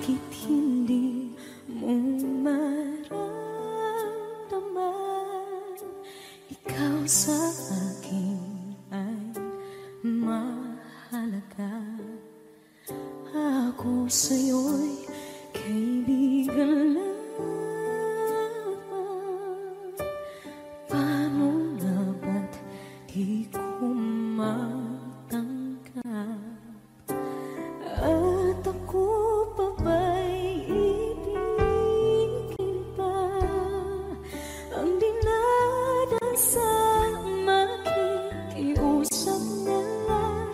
Bakit hindi mo maramdaman? Ikaw sa akin ay mahalaga. Ako sa'yo'y kaibigan lamang. Paano na ba't di ko matanggap? At ako pa ba'y ibigin pa? Ang dinadasal makikiusap na lang.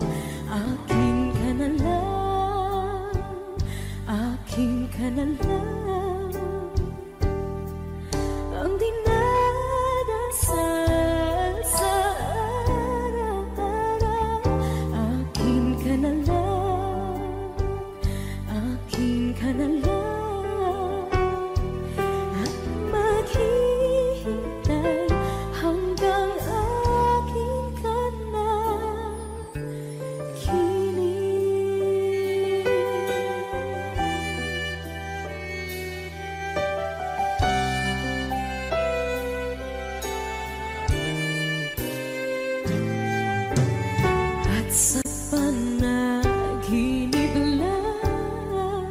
Akin ka na lang, akin ka na lang. Ang dinadasal sa araw-araw. Akin ka na lang, akin ka na lang. At maghihintay hanggang akin ka na kilig. At sa panaginip lamang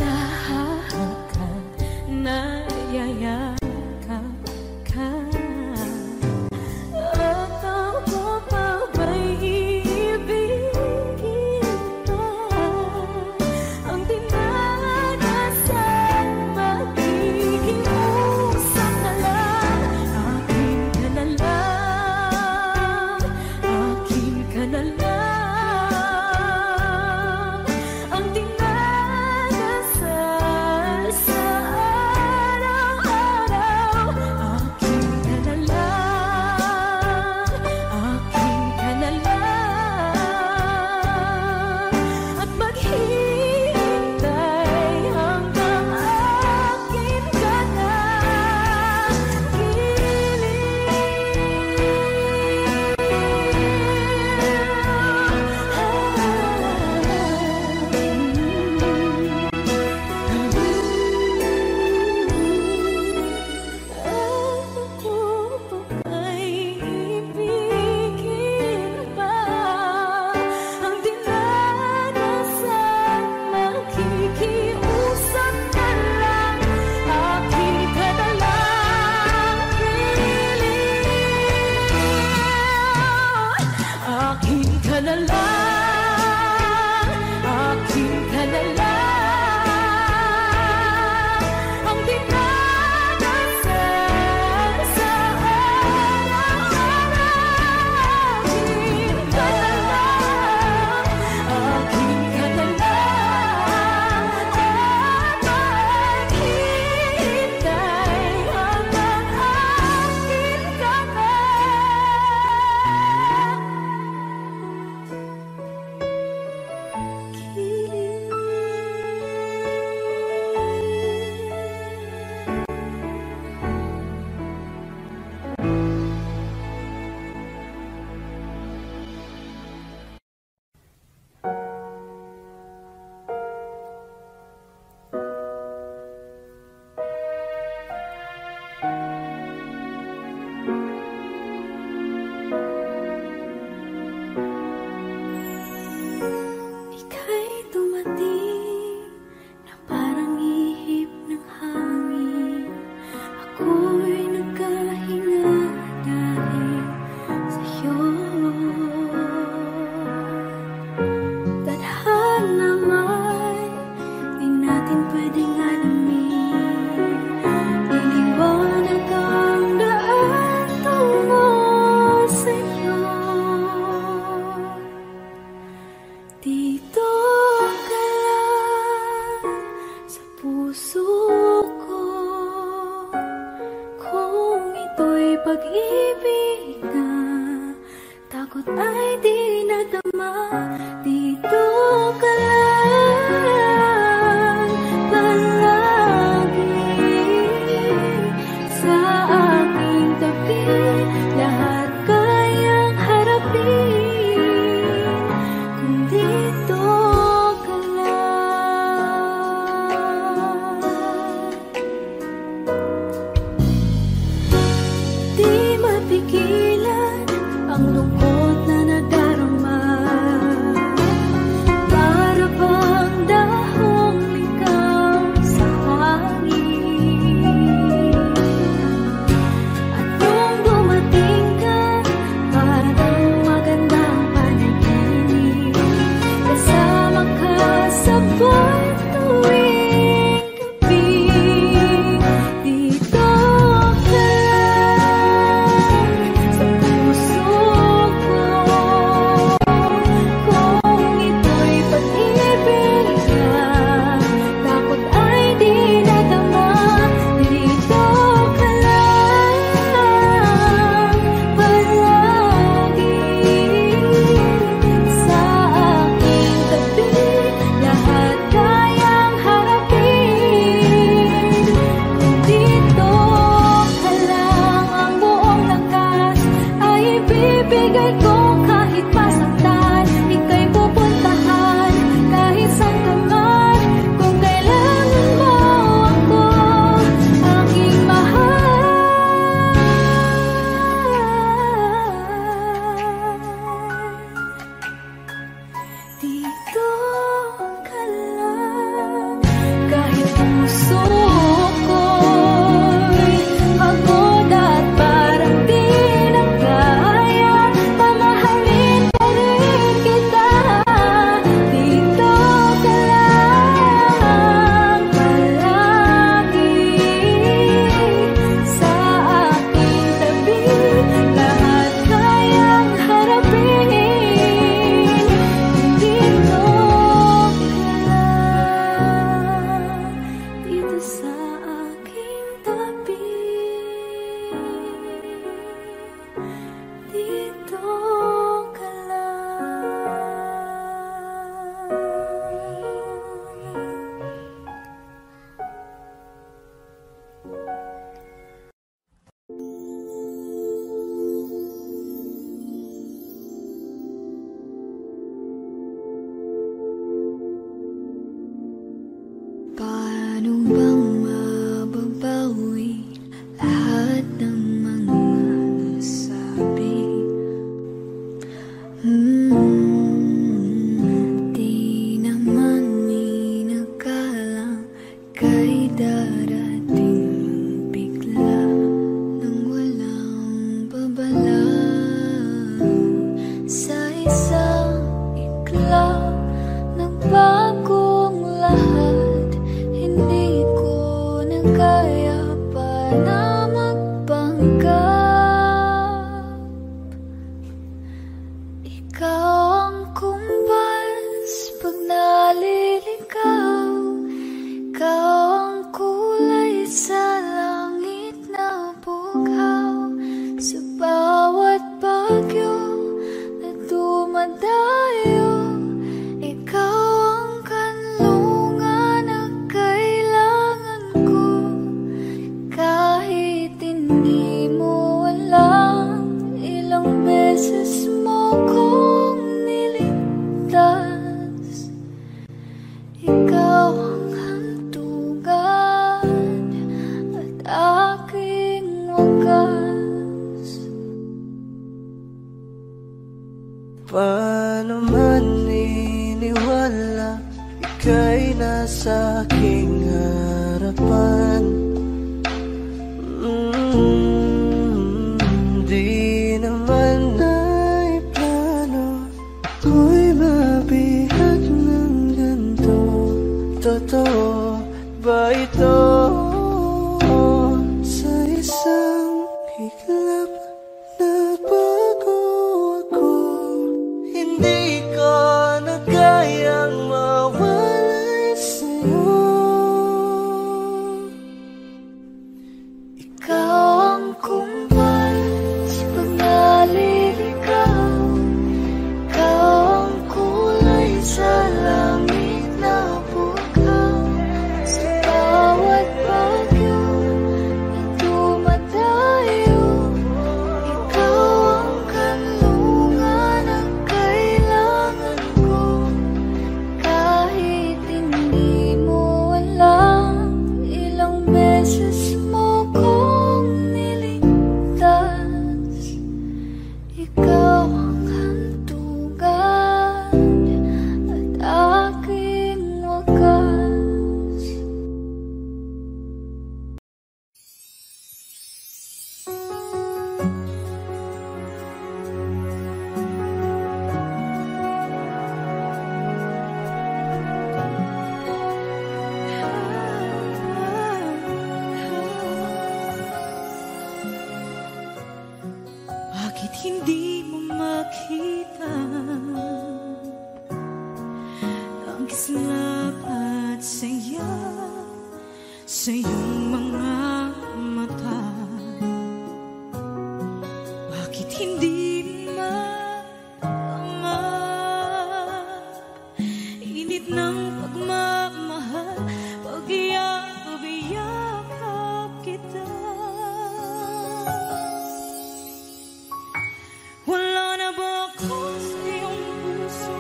nahahagkan, nayayakap ka. At ako pa ba'y ibigin pa? Ang dinadasal makikiusap na lang. Akin ka na lang, akin ka na lang. Ang dinadasal sa araw-araw. Akin ka na lang, akin ka na lang. At maghihintay hanggang akin ka na Ako pa ba'y ibigin pa? Ang dinadasal makikiusap na lang. Akin ka na lang, kilig. Akin ka na lang, akin ka na lang. Ang dinadasal sa araw-araw. Akin ka na lang, akin ka na lang. At maghihintay hanggang akin ka na Ika'y dumating na parang ihip ng hangin. Ako'y nagkahinga dahil sa'yo. Tadhana may di natin pwedeng alamin. Liliwanag ang daan tungo sa'yo. Dito ka lang sa puso ko. Kung ito'y pag-ibig na takot ay di nadama. Dito ka lang palagi sa aking tabi. Lahat kayang harapin kung dito ka Ikaw ang kumpas pag naliligaw, ikaw ang kulay sa langit na bughaw. Sa bawat bagyo na dumadayo, ikaw ang kanlungan na kailangan ko. Kahit hindi mo alam, ilang beses mo kong niligtas. Ikaw ang hantungan at aking wagas. Paano man iniwala, ika'y nasa aking harapan. Di naman ay plano ako'y mabihag ng ganito. Totoo ba ito? Sa isang iglap nagbago ako. Hindi ko na kayang mawalay sa'yo. Ikaw ang kumpas pag naliligaw, ikaw ang kulay sa langit na bughaw. Sa bawat bagyo na dumadayo, ikaw ang kanlungan na kailangan ko. Kahit hindi mo alam, ilang beses mo kong niligtas. Ikaw ang hantungan at aking wagas. Bakit hindi mo makita ang kislap at saya sa iyong mga mata? Bakit hindi maama init ng pagmamahal pag iyakap kita? Wala na ba ako sa iyong puso?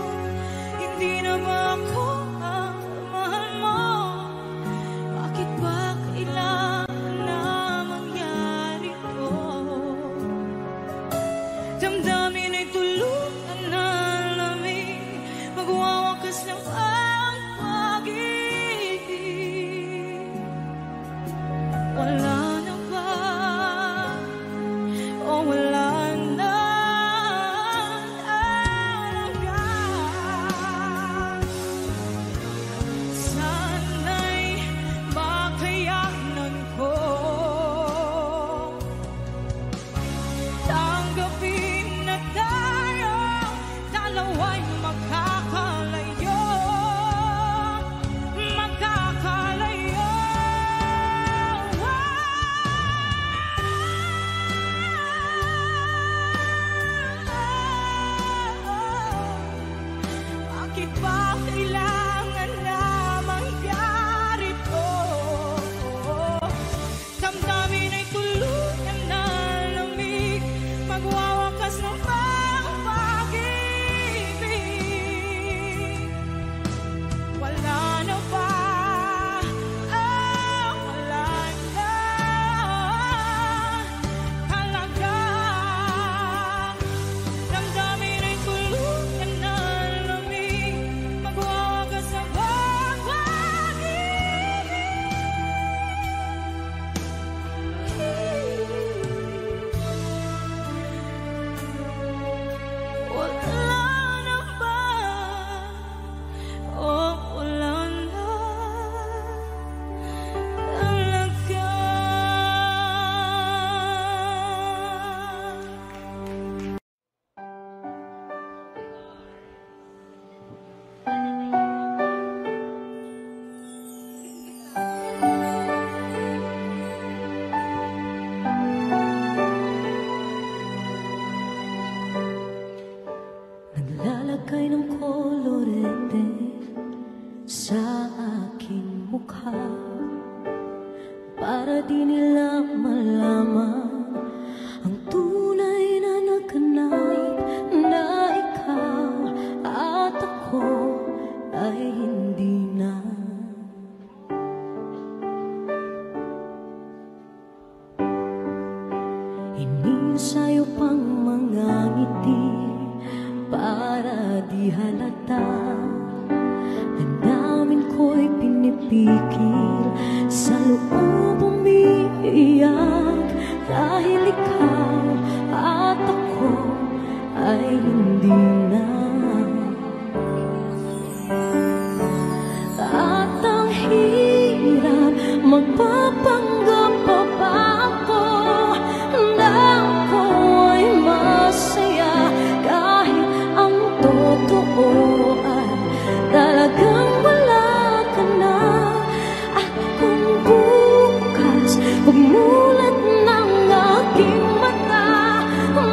Hindi na ba ako ang mahal mo? Bakit ba kailangan na mangyari to? Damdamin ay tulutan na lamig, magwawakas na ang Naglagay ng kolorete sa aking mukha para di nila malaman ang tunay na naganap, na ikaw at ako ay hindi na. Inisayo pang mga ngiti para di halata. Ang namin ko'y pinipigil, sa loob umiiyak, dahil ikaw at ako ay hindi na. At ang hirap, magpapanggap pa ba ako na ako ay masaya, kahit ang totoo ay talagang wala ka na. At kung bukas pagmulat ng aking mata,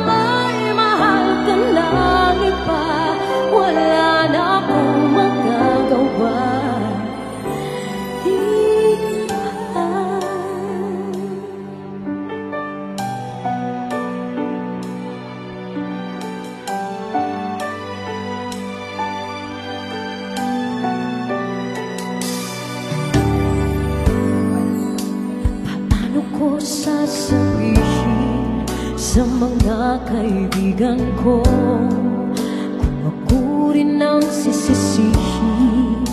may mahal ka lang iba, wala na akong magagawa. Paano ko sasabihin sa mga kaibigan ko kung ako rin ang sisisihin?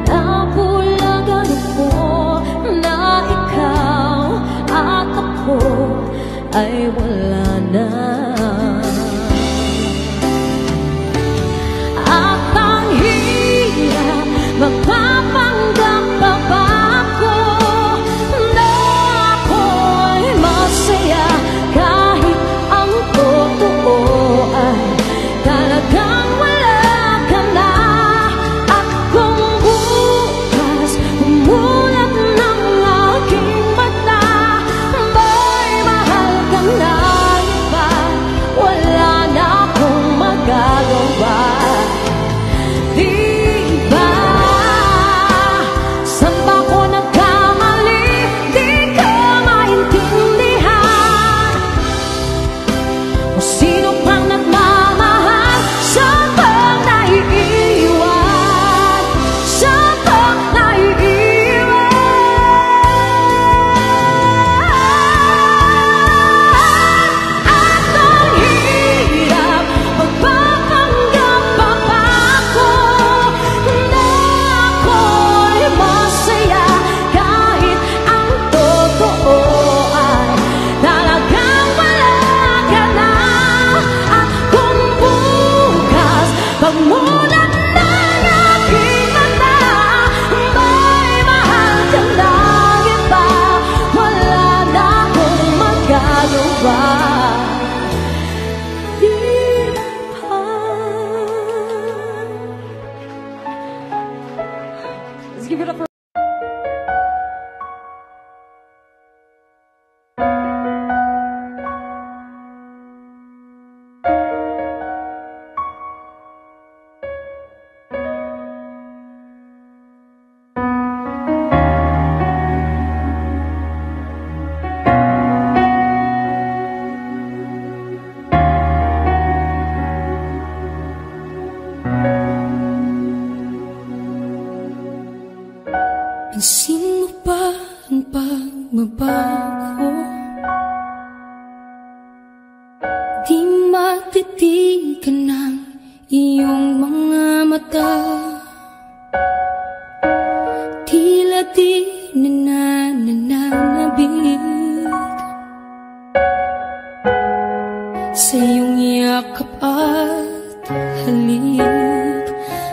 Nabulagan ako na ikaw at ako ay wala na. At ang hirap, magpapanggap pa ba ako na ako ay masaya, kahit ang totoo ay talagang wala ka na. At kung bukas umulat ng aking mata, may mahal ka na iba, wala na akong magagawa. Di ba? Saan ba ko nagkamali? Di ko maintindihan. Kung sino pang nagmamahal, saan bang naiiwan? Saan bang naiiwan? At ang hirap, magpapanggap pa ba ako na ako'y masaya, kahit ang totoo ay talagang wala ka na. At kung bukas pagmulat ng aking mata, may mahal ka lang iba, wala na akong magagawa. Di ba? Let's give it up for Pansin mo ba ang pagbabago? Di matitigan ng iyong mga mata, tila di nananabig sa iyong yakap at halik.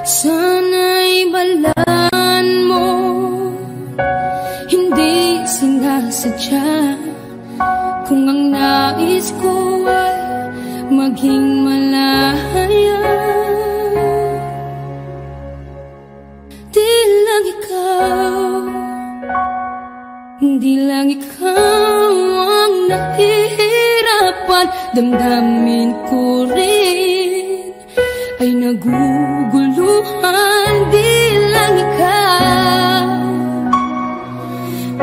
Sana'y balaan mo, hindi sinasadya, kung ang nais ko ay maging malaya. Di lang ikaw, di lang ikaw ang nahihirapan. Damdamin ko rin ay naguguluhan. Di lang ikaw,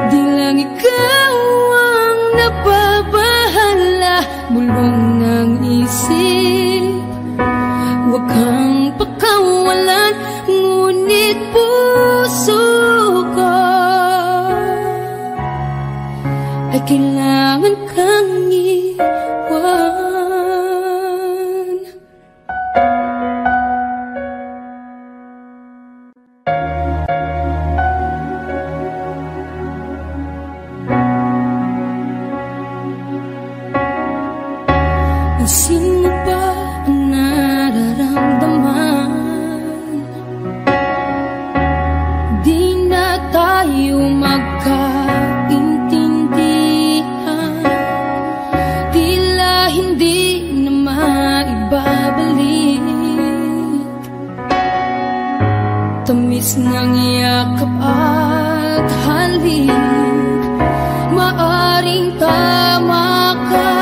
di lang ikaw ang nababahala. Bulong ng isip, huwag kang pakawalan, ngunit puso ko ay kailangan kang iwan. Sino ba ang nararamdaman? Di na tayo magkaintindihan, tila hindi na maibabalik. Tamis ng yakap at halik, maaring tama ka.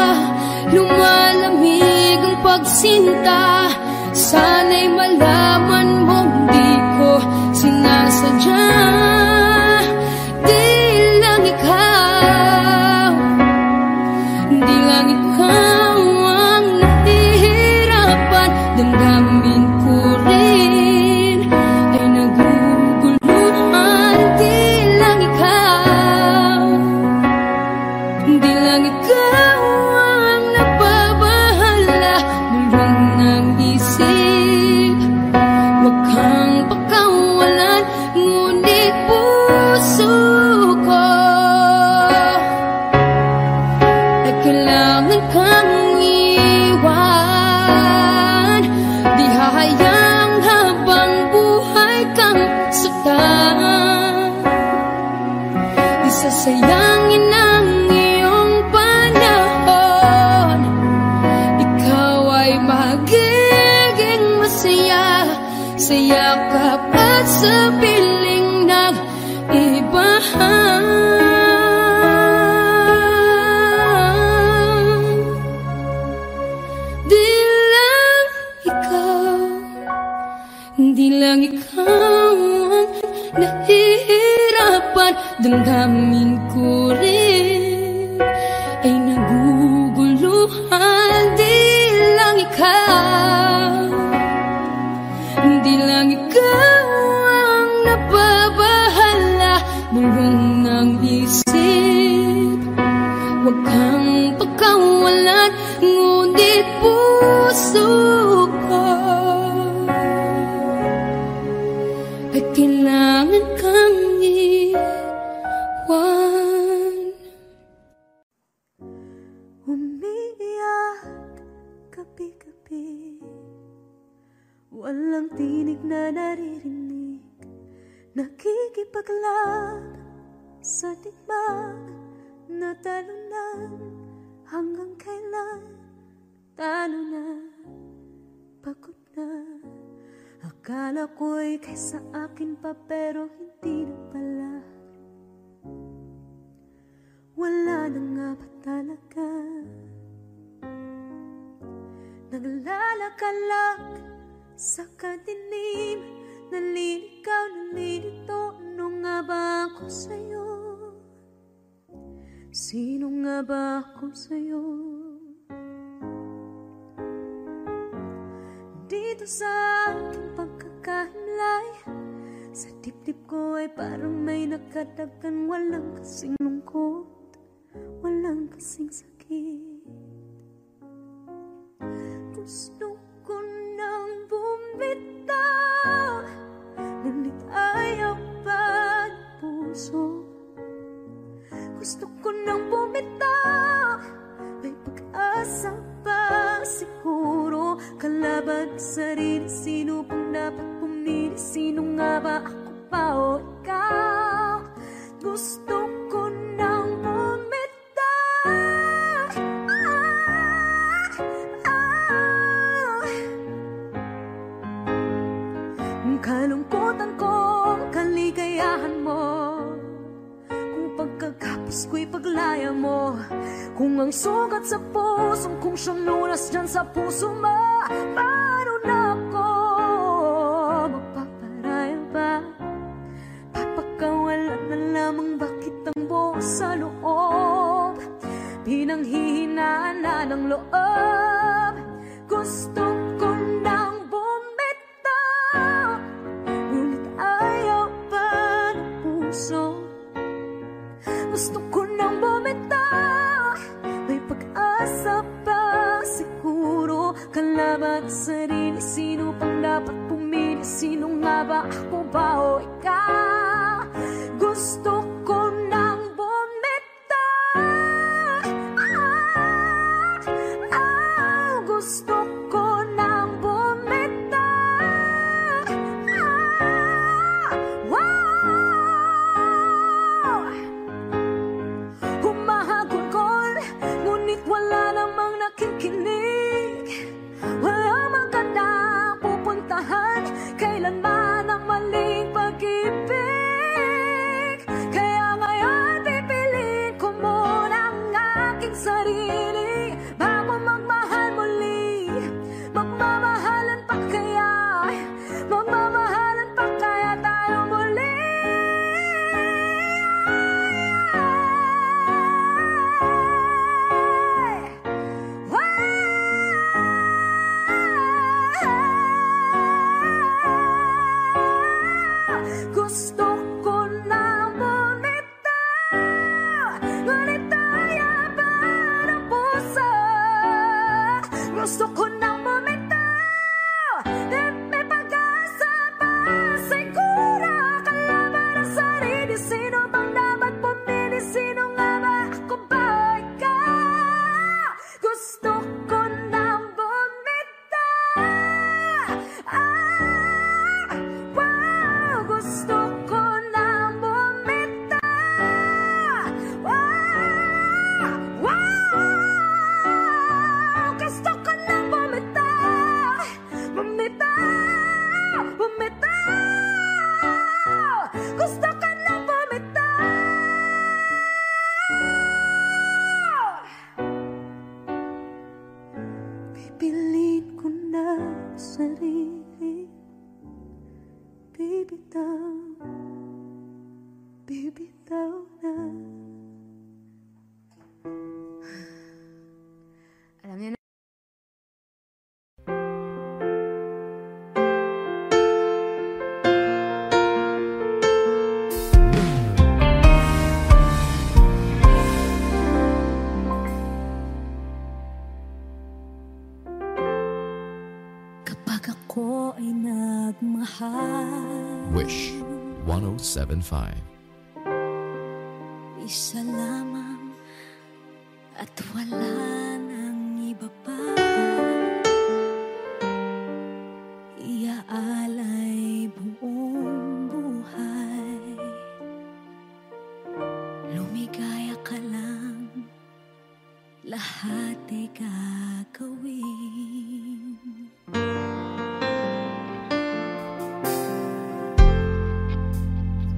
Lumalamig ang pagsinta, sana'y malaman mong di ko sinasadya. Di lang ikaw, di lang ikaw ang nahihirapan. Damdamin ko rin ay naguguluhan. Di lang ikaw, di lang ikaw ang nababahala. Bulong ng isip, huwag kang pakawalan, ngunit puso ko ay kailangan kang iwan. Di hahayang habang buhay kang saktan, isasayangin ang iyong panahon. Ikaw ay magiging masaya sa yakap at sa piling ng ibahan. Di lang ikaw, di lang ikaw ang nahihirapan. Damdamin ko rin ay naguguluhan. Di lang ikaw, di lang ikaw ang nababahala. Bulong ng isip, huwag kang pakawalan, ngunit puso ko ay kailangan kang iwan. Umiiyak gabi-gabi, walang tinig na naririnig, nakikipaglaban sa tikman na talunan. Hanggang kailan talo na, pagod na. Akala ko'y kaysa akin pa, pero hindi na pala. Wala na nga ba talaga? Naglalakalag sa kadilim, naliligaw, nalilito. Ano nga ba ako sa'yo? Sino nga ba ako sa'yo? Dito sa aking pagkakahimlay, sa dibdib ko ay parang may nakadagan. Walang kasing lungkot, walang kasing sakit. Gusto ko nang bumitaw, ngunit ayaw pa ng puso. Gusto ko nang bumitaw, may pag-asa pa siguro. Kalaban sa sarili, sino pang dapat pumili? Sino nga ba, ako pa o ikaw? Gusto ko nang bumitaw, kalungkutan ko, kaligayahan mo. Pagkagapos ko'y paglaya mo. Kung ang sugat sa pusong kung siyang lunas dyan sa puso mo, paano na ako sarili, sino pang dapat pumili? Sino nga ba, ako ba o ikaw? Gusto ko nang bumitaw, gusto ko nang bumitaw, humahagulgol, ngunit wala namang nakikinig. Walang magandang pupuntahan, kailanman ang maling pag-ibig. Kaya ngayon pipiliin ko muna ang aking sarili bago magmahal muli. Magmamahalan pa kaya? Magmamahalan pa kaya tayo muli? Gusto ko na bumitaw, ngunit kaya ba ng puso? Gusto ko na bumitaw, at may pag-asa pa. Siguro kalaban ang sarili, sino bang dapat pumili? Sino nga ba, ako ba o ikaw? Gusto ko na bumitaw, gusto ko nang bumitaw, gusto ko nang bumitaw, bumitaw, bumitaw, gusto ko nang bumitaw. Pipiliin ko na sarili, bibitaw, bibitaw na. Alam niyo na. Kapag ako ay nagmahal, Wish 107.5. isa lamang at wala nang iba pa. Iaalay buong buhay, lumigaya ka lang, lahat ay gagawin.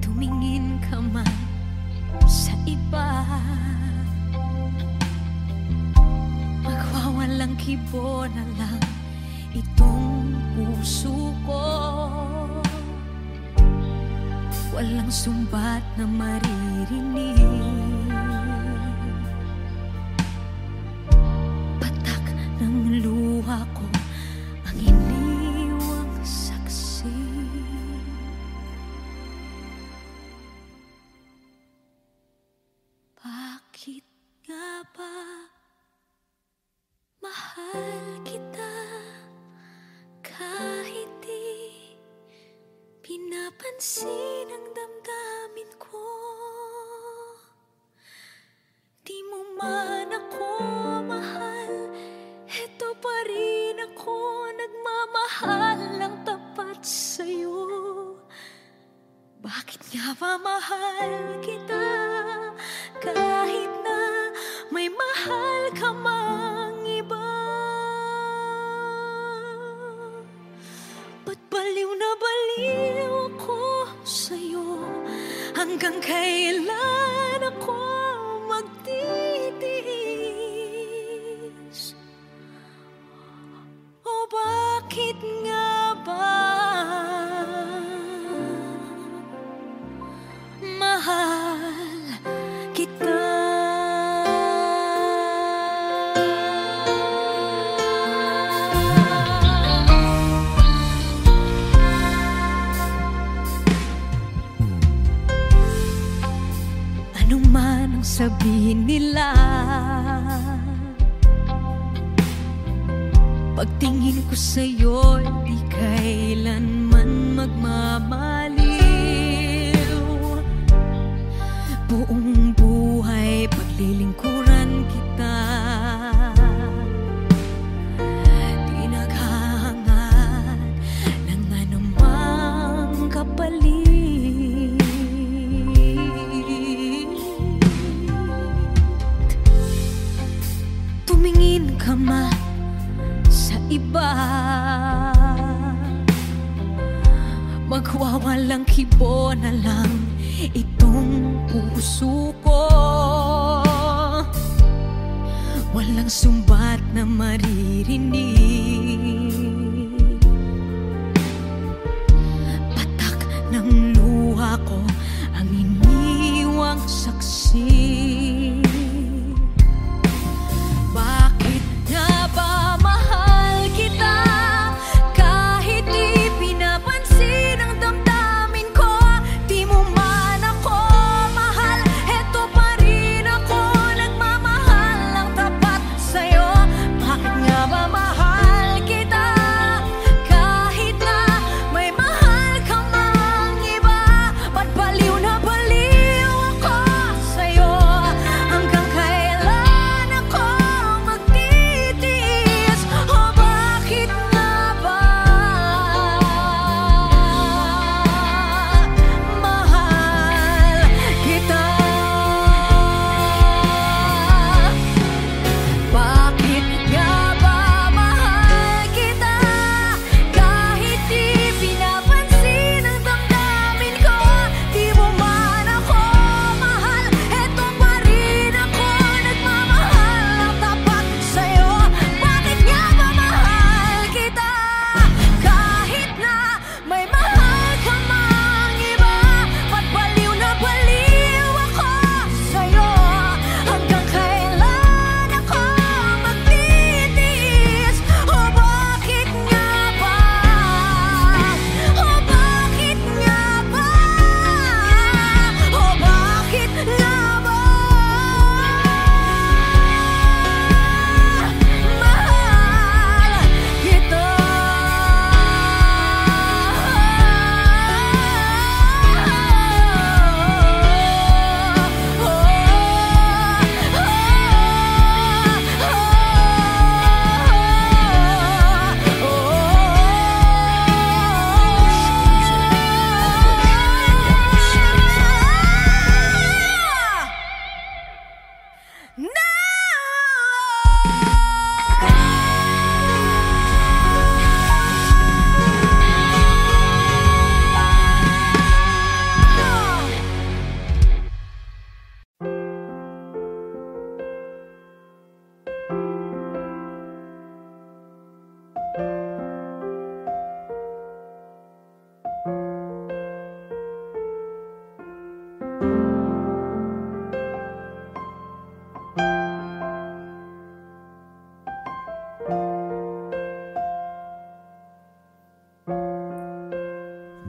Tumingin ka man sa iba, magwawalang kibo na lang itong puso ko. Walang sumbat na maririnig, patak ng luha ko ang iniwang saksi. Bakit nga ba mahal kita kahit di pinapansin ang damdamin ko? Di mo man ako mahal, eto pa rin ako nagmamahal ng tapat sa'yo. Bakit nga ba mahal kita kahit na may mahal ka mang iba? Ba't baliw na baliw ako sa'yo? Hanggang kailan ako magtitiis? O bakit nga ba mahal kita? Ano man ang sabihin nila, Pagtingin ko sa'yo, di kailanman magmamaliw. Buong buhay paglilingkuran kita, di naghahangad ng anumang kapalit. Tumingin ka man sa iba, magwawalang kibo na lang itong puso ko. Walang sumbat na maririnig, patak ng luha ko ang iniwang saksi. Bakit nga ba mahal kita kahit di pinapansin ang damdamin ko? Di mo man ako mahal, eto pa rin ako nagmamahal ng tapat sa'yo. Bakit nga ba mahal kita kahit na may mahal ka mang iba? Ba't baliw na baliw ako sa'yo? Hanggang kailan ako magtitiis? O bakit nga ba mahal kita? Bakit nga ba mahal kita kahit di pinapansin ang damdamin ko? Di mo man ako mahal, eto pa rin ako nagmamahal ng tapat sa'yo. Bakit nga ba mahal kita kahit na may mahal ka mang iba? Ba't baliw na baliw ako sa'yo? Hanggang kailan ako magtitiis? O bakit nga ba? O bakit nga ba? O bakit nga ba mahal kita?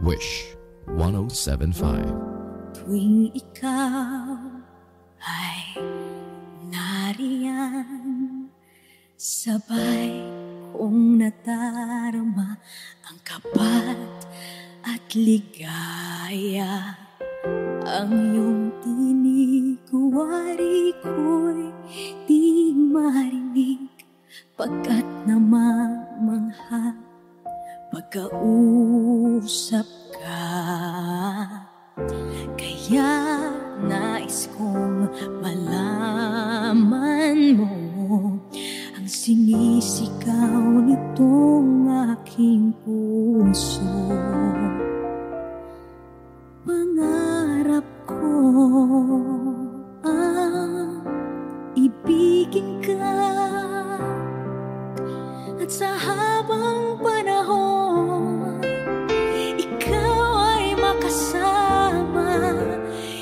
Wish 1075. Tuwing ikaw ay nariyan, sabay kong nadarama ang kapat at ligaya. Ang iyong tinig, wari ko'y di marinig, pagkat namamangha pagkausap ka. Kaya nais kong malaman mo ang sinisigaw nitong aking puso. Pangarap ko ang ibigin ka, at sa habang panahon ikaw ay makasama.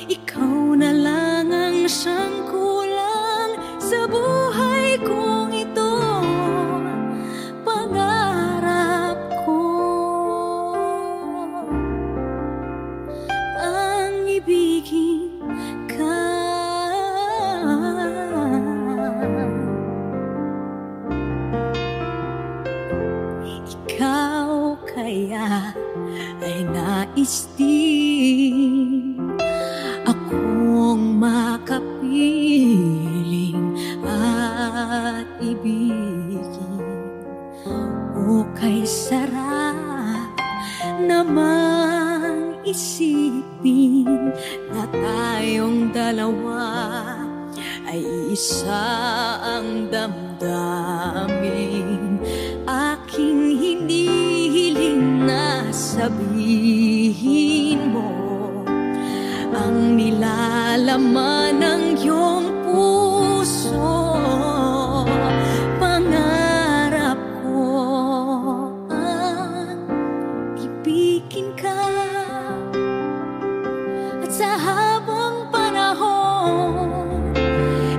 Ikaw na lang ang siyang kulang sa buhay kong ito. Pangarap ko kaya ay nais din akong makapiling at ibigin. O kay sarap namang isipin na tayong dalawa ay isa ang damdamin. Aking hinihiling na sabihin mo ang nilalaman ng iyong puso. Pangarap ko ang ibigin ka at sa habang panahon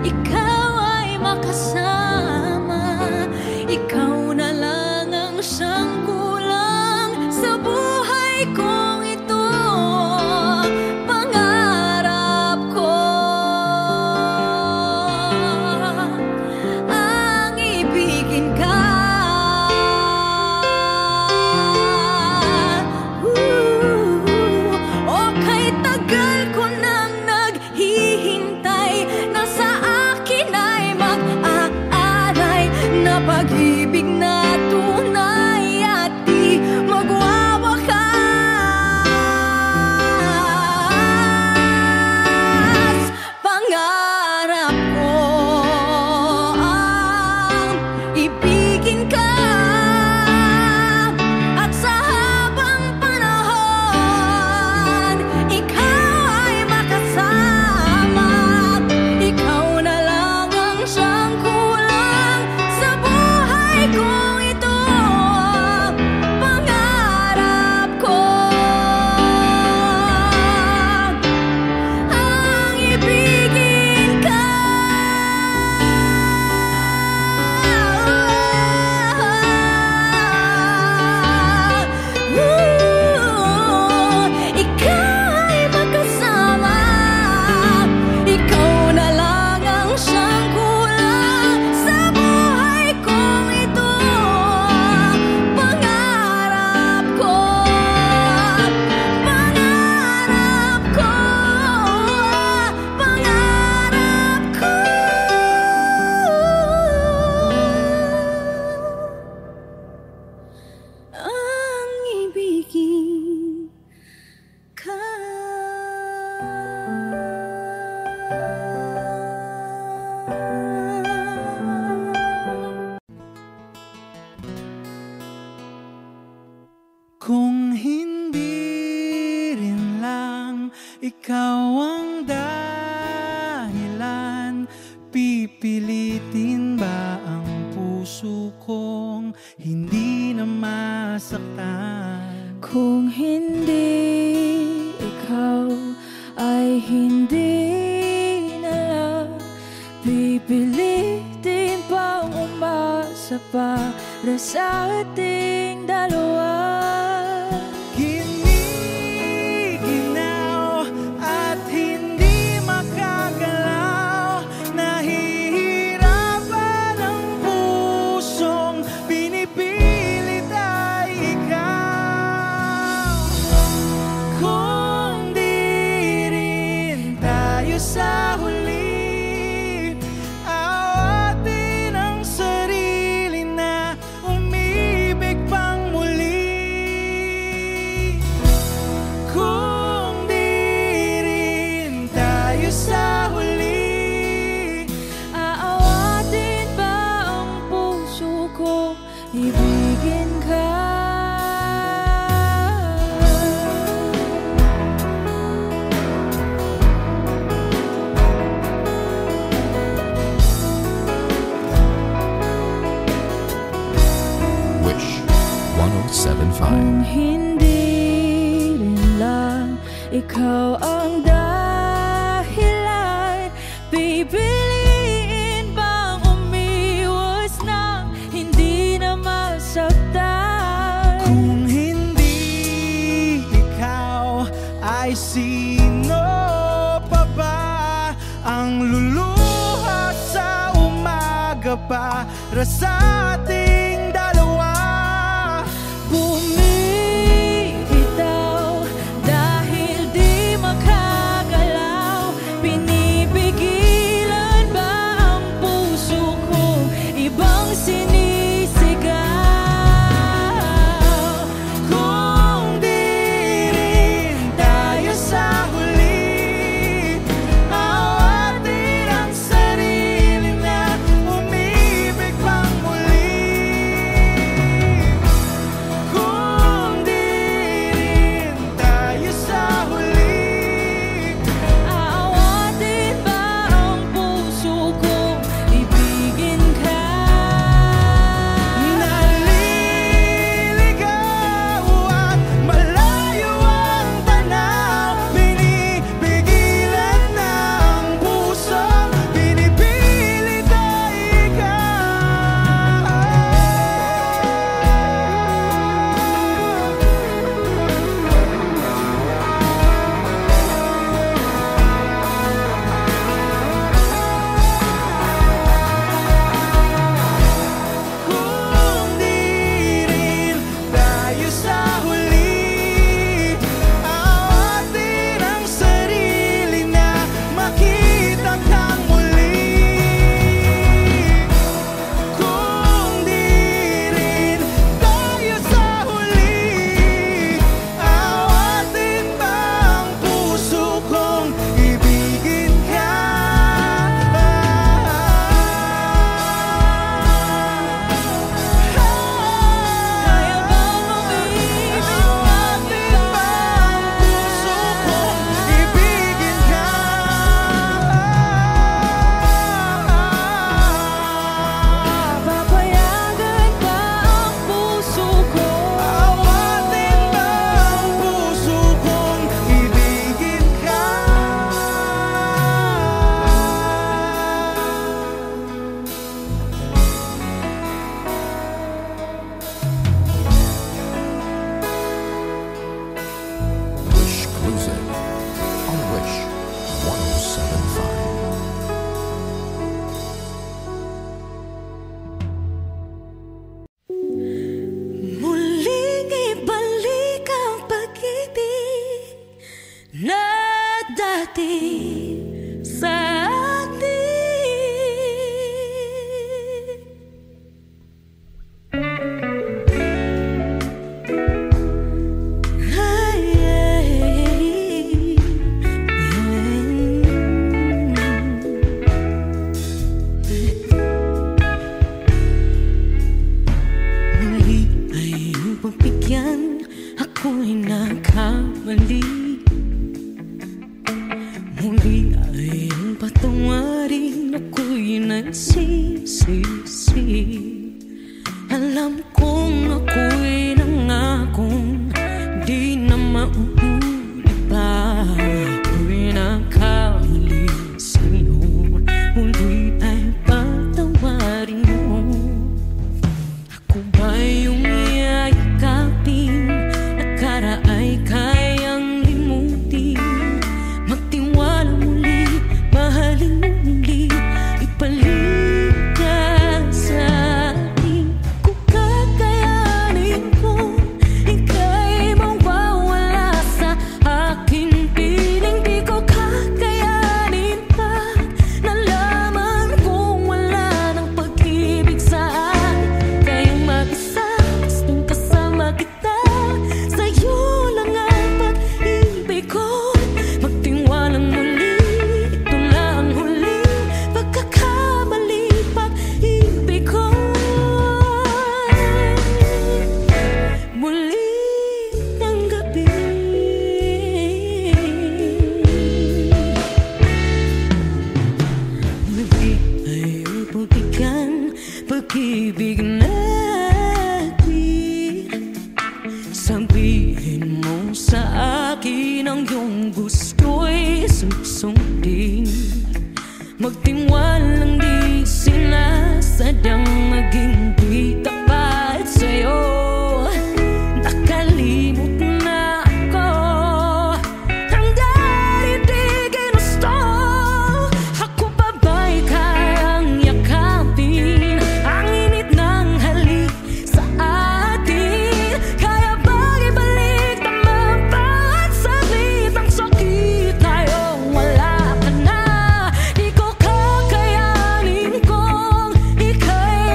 ikaw ay makasama. Ikaw na lang ang siyang kulang sa buhay kong ito. Pangarap ko ang ibigin ka. O kay tagal ko nang naghihintay, nasa akin ay mag-aalay na pag-ibig na tunay at di magwawakas. Pangarap ko ang ibigin ka at sa habang panahon ikaw ay makasama. Ikaw na lang ang siyang kulang sa buhay kong ito. Pangarap ko ang ibigin ka. Ikaw ay makasama. Ikaw na lang ang siyang kulang sa buhay kong ito. Pangarap ko, pangarap ko, pangarap ko ang ibigin ka. Kung hindi rin lang ikaw ang dahilan, pipilitin ba ang puso kong hindi na masaktan? Kung hindi ikaw ay hindi na lang, pipilitin pang umasa para sa ating dalawa. Giniginaw at hindi makagalaw, nahihirapan ang pusong pinipilit ay ikaw. Kung di rin tayo sa huli, awatin ang sarili na umibig pang muli. Kung di rin tayo sa huli, Aawatin ba ang puso ko, ibigin ka? Wish 1075. Kung hindi rin lang ikaw ang dahilan, pipiliin bang umiwas nang hindi na masaktan? kung hindi ikaw ay sino pa ba ang luluha sa umaga para sa ating dalawa? Bumili Ika'y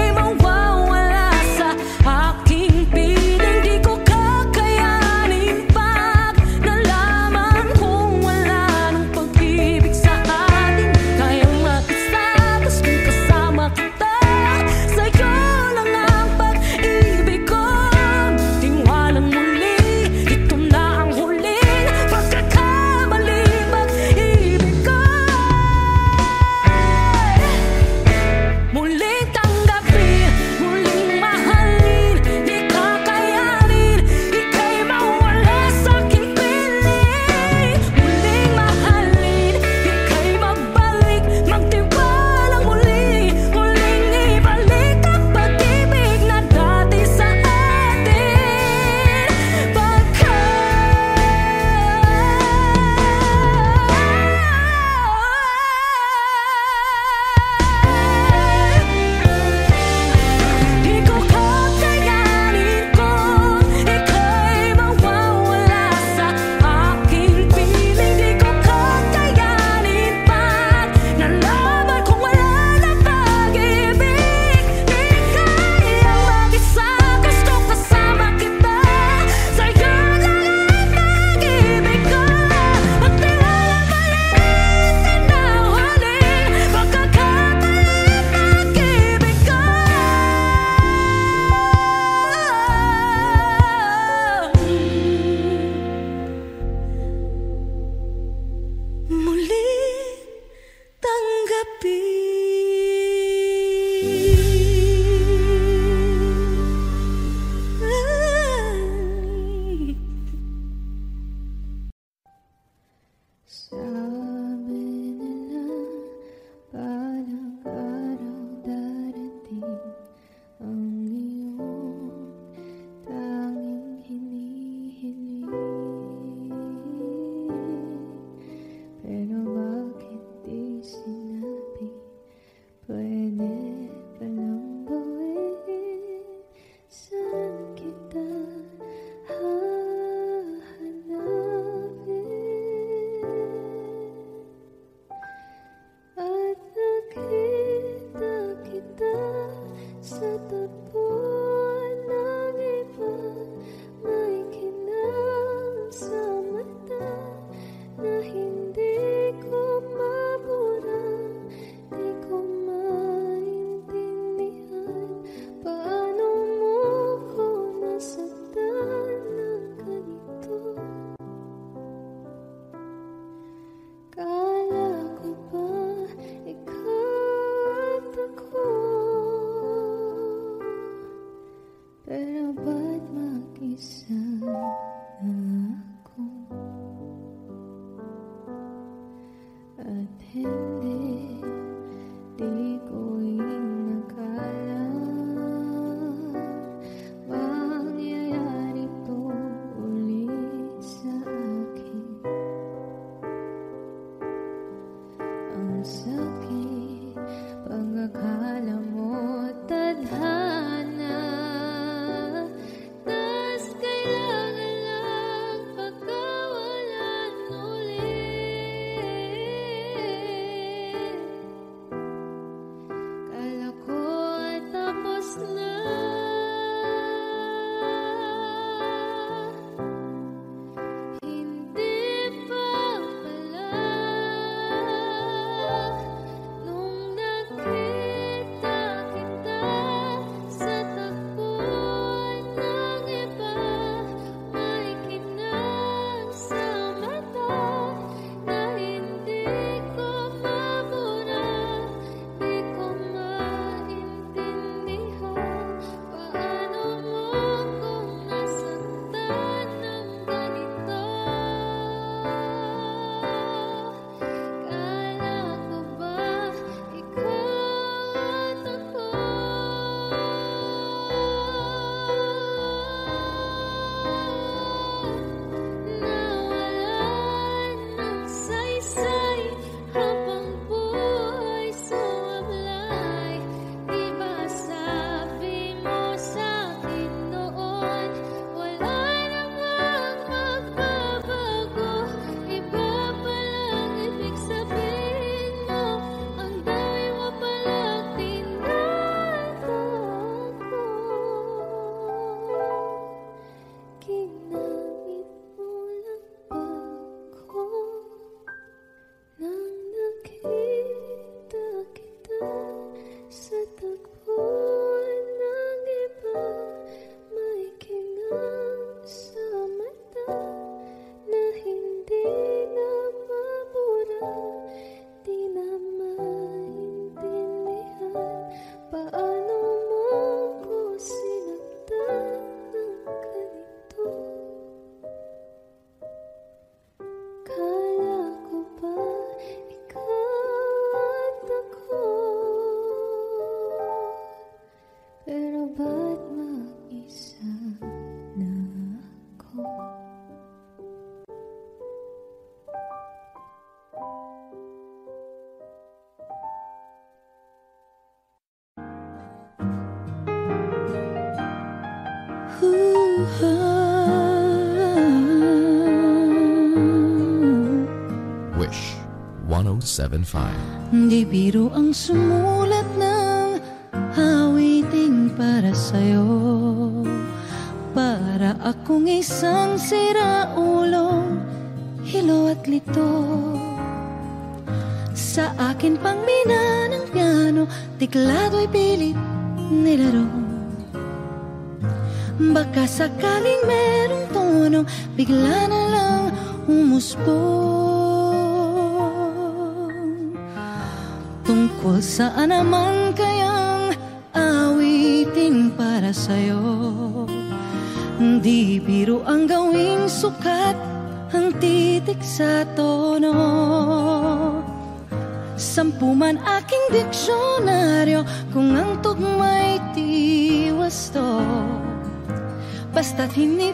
Wish 107.5. Di biro ang sumulat ng awiting para sa'yo, para akong isang siraulong hilo at lito. Sa akin pang mina ng piano, tiklado'y pilit nilaro. Baka sakaling merong tono, bigla na lang umusbong. Tungkol saan naman kayang awitin para sa'yo? Di biro ang gawing sukat ang titik sa tono. 10 man aking diksyonaryo kung ang tugma'y tiwasto. Basta't hindi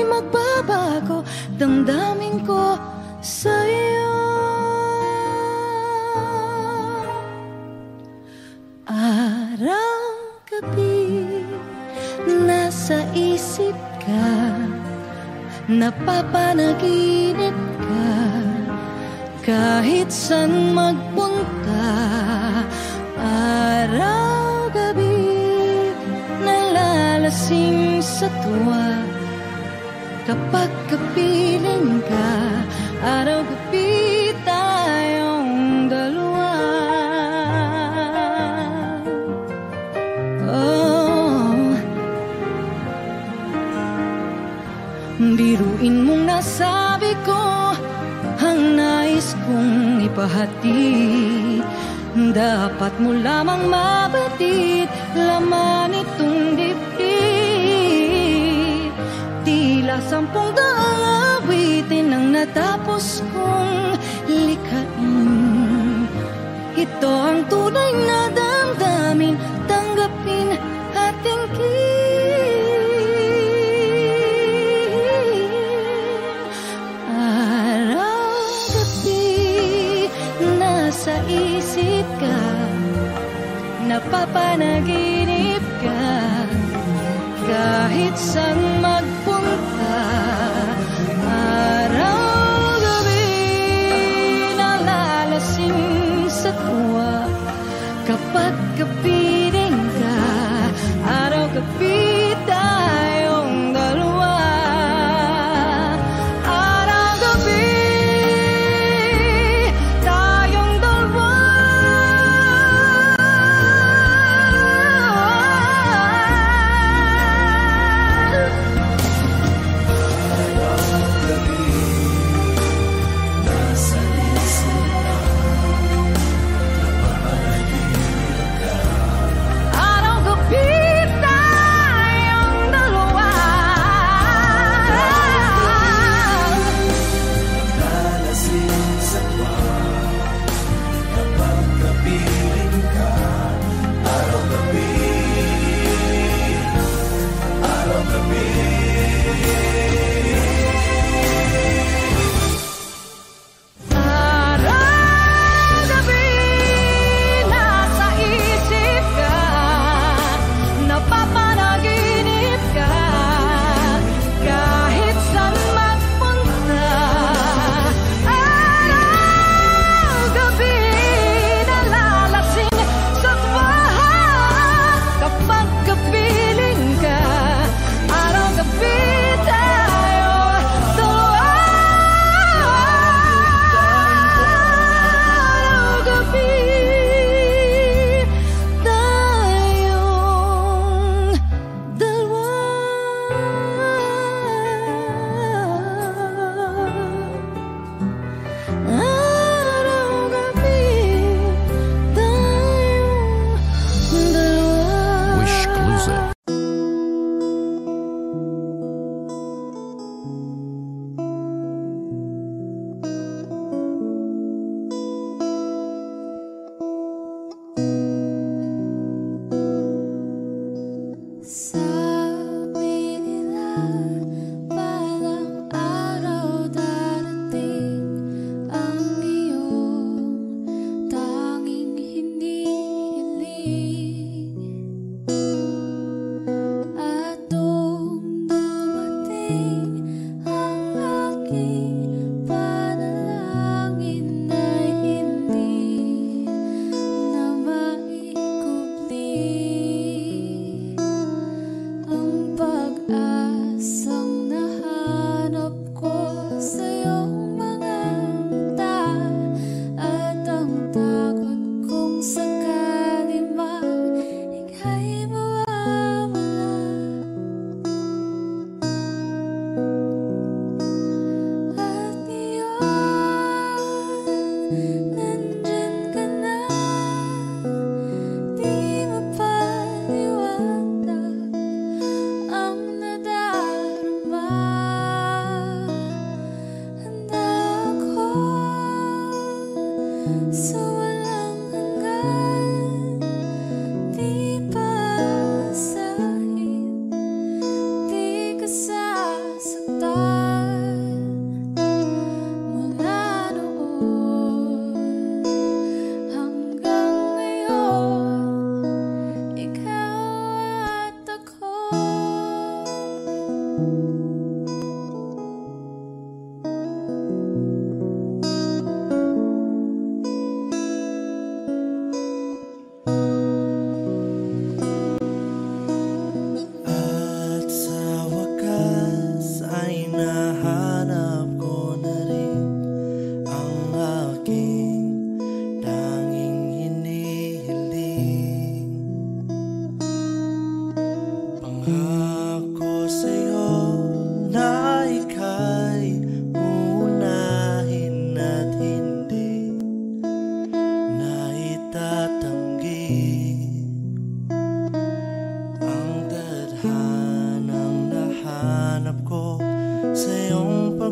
magbabago damdamin ko sa'yo. Araw-gabi nasa isip ka, napapanaginip ka, kahit saan magpunta. Araw-gabi nalalasing sa tuwa, kapag kapiling ka. Araw-gabi tayong dalawa. Oh, biruin mong nasabi ko ang nais kong ipahatid. Dapat mo lamang mabatid laman itong dibdib. Tila 10 daang awitin ang natapos kong likhain. Ito ang tunay na damdamin, tanggapin at tingin. Araw-gabi nasa isip ka, napapanaginip ka, kahit saan magpunta. Araw-gabi nalalasing sa tuwa, kapag kapiling ka. Araw-gabi tayong dalawa. Araw-gabi tayong dalawa.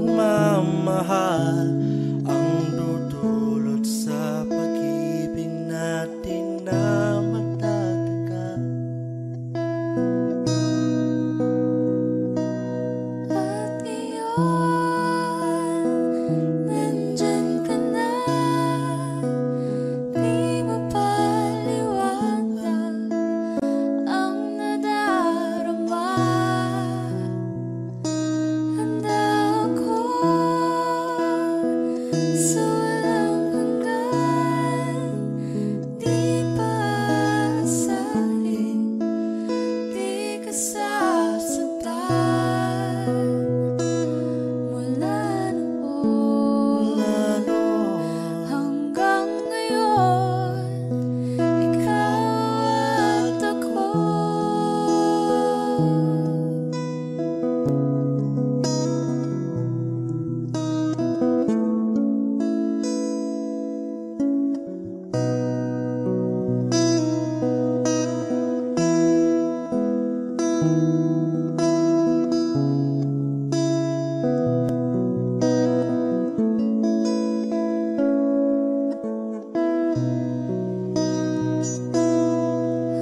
pagmamahal ang dudulot sa pag-ibig natin na matatagal. At ngayon, nandyan ka na, di mapaliwanag ang nadarama. Handa ako sa walang hanggan, di paasahin, di ka sasaktan. Mula noon hanggang ngayon, ikaw at ako.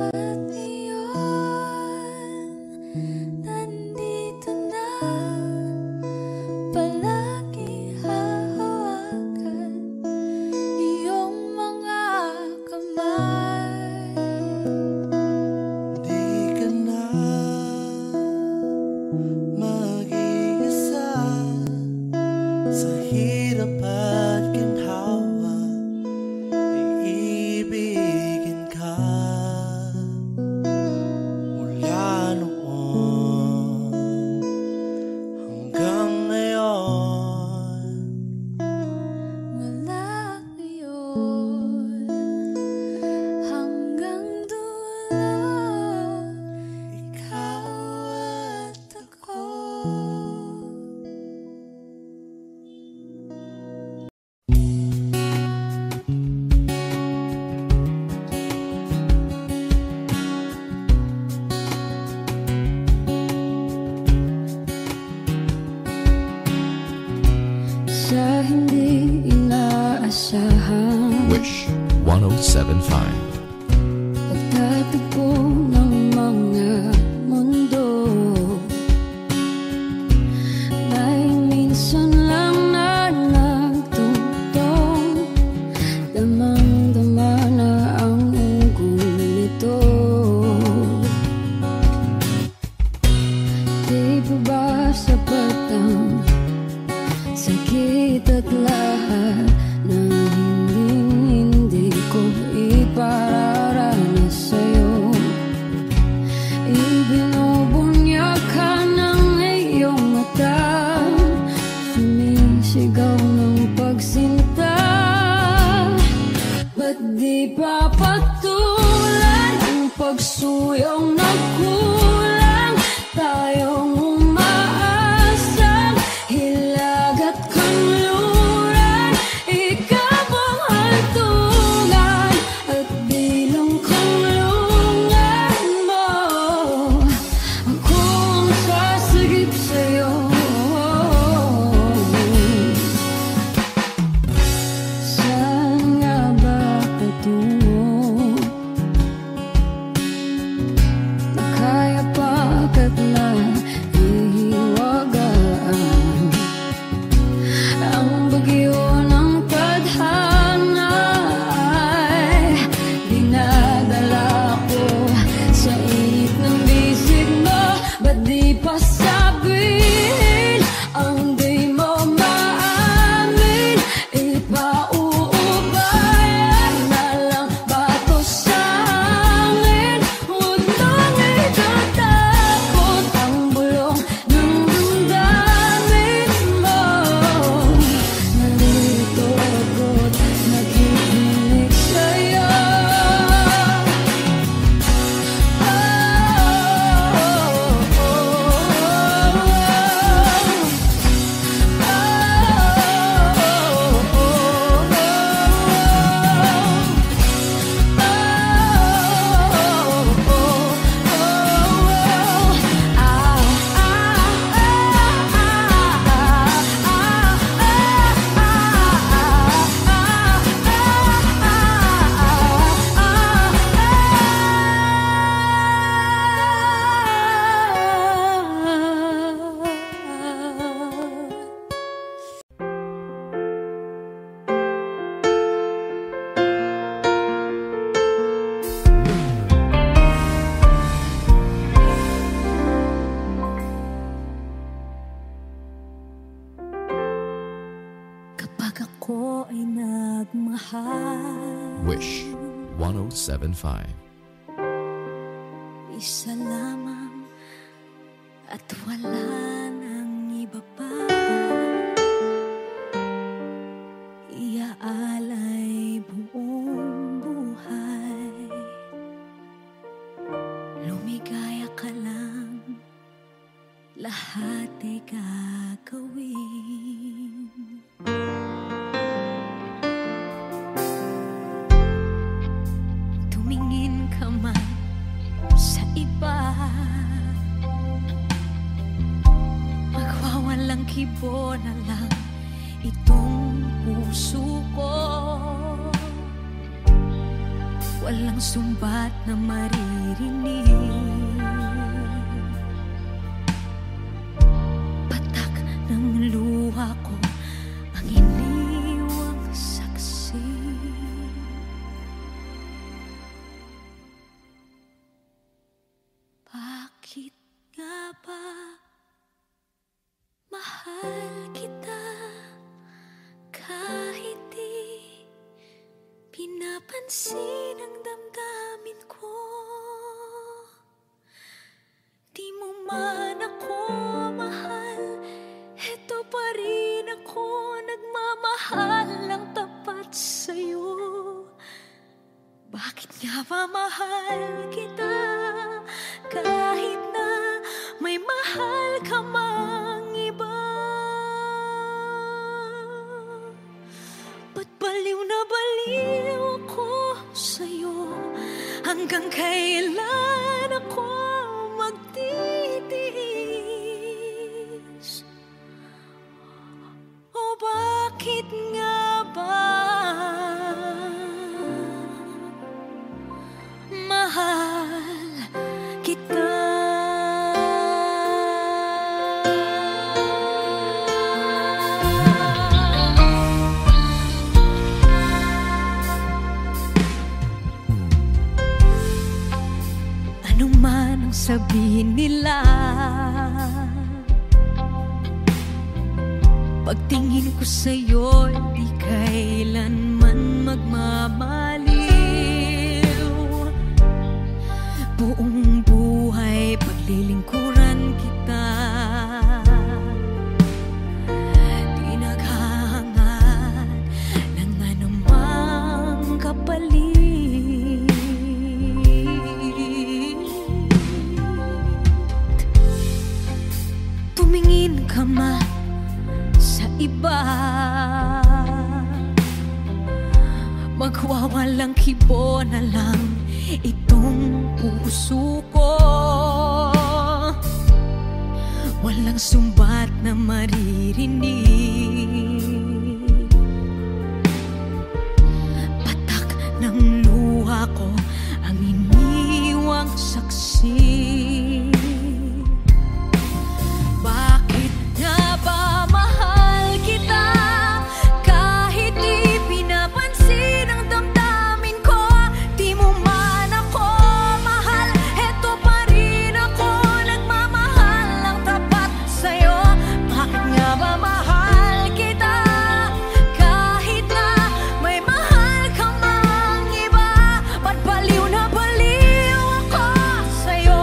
At ngayon, nandito na, palagi hahawakan iyong mga kamay. Di ka na mag-iisa sa hirap at ginhawa, iibigin ka mula noon hanggang ngayon. Mula ngayon hanggang dulo, ikaw at ako. Sa hindi inaasahan, Wish 1075. pagtatagpo ng mga mundo, may minsan lang na nagtutong, damang-dama na ang unggoy nito. Di ba ba sapat ang sakit at lahat ng hindi ko ipararanas sa'yo? Ibinubunyak ka ng iyong mata, sumisigaw ng pagsinta. Ba't di pa patulan ang pagsuyong na kulang? Tayong umaasang hilag at kanluran. ako ay nagmahal. Wish 107.5. Isa lamang at wala nang iba pa. Iaalay buong buhay. Lumigaya ka lang, lahat ay gagawin. Tumingin ka man sa iba, magwawalang kibo na lang itong puso ko. Walang sumbat na maririnig, patak ng luha ko ang iniwang saksi. Bakit nga ba mahal kita kahit di pinapansin ang damdamin ko? Di mo man ako mahal, eto pa rin ako nagmamahal ng tapat sa'yo. Bakit nga ba mahal kita kahit na may mahal ka mang iba? Ba't baliw na baliw ako sa'yo? Hanggang kailan ako magtitiis? O bakit nga ba mahal kita? Ano man ang sabihin nila, pagtingin ko sa'yo, di kailanman magmamaliw. Buong buhay paglilingkuran kita, di naghahangad ng anumang kapalit. Tumingin ka man sa iba, magwawalang kibo na lang itong puso ko. Walang sumbat na maririnig, patak ng luha ko ang iniwang saksi. Bakit nga ba mahal kita kahit di pinapansin ang damdamin ko? Di mo man ako mahal, eto pa rin ako nagmamahal ng tapat sa'yo. Bakit nga ba mahal kita kahit na may mahal ka mang iba? Ba't baliw na baliw ako sa'yo?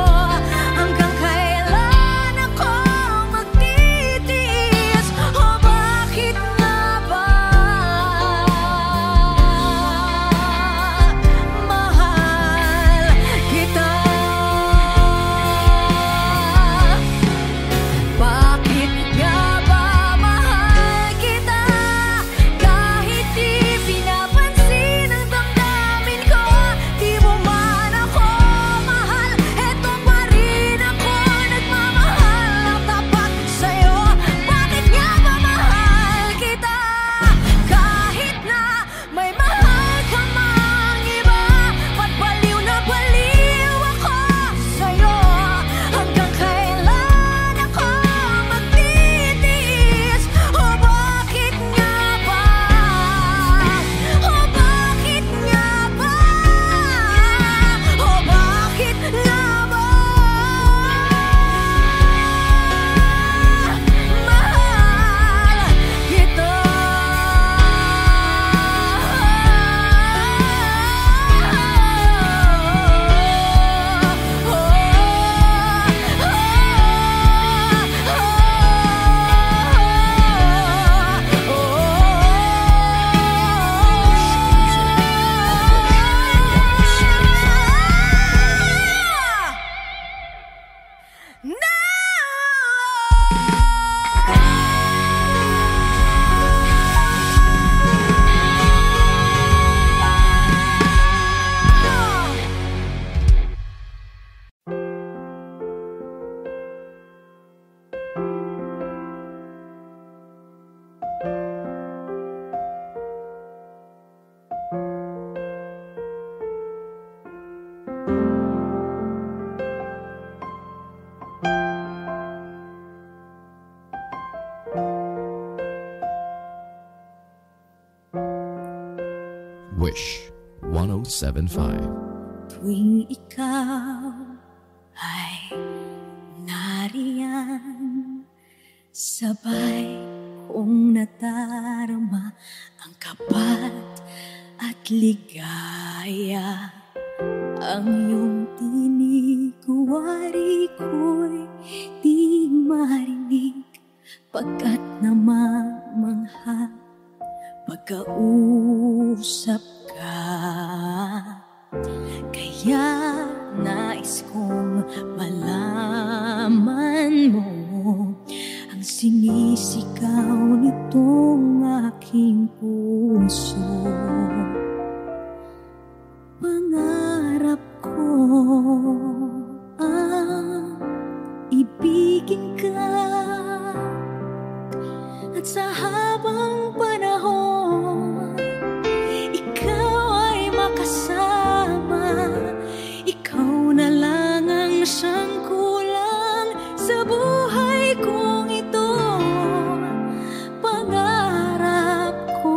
Wish 107.5. Tuwing ikaw ay nariyan, sabay kong nadarama ang kapat at ligaya. Ang iyong tinig, wari ko'y di marinig, pagkat namamangha pagkausap ka. Kaya nais kong malaman mo ang sinisigaw nitong aking puso. Pangarap ko ang ibigin ka, at sa habang panahon ikaw ay makasama. Ikaw na lang ang siyang kulang sa buhay kong ito. Pangarap ko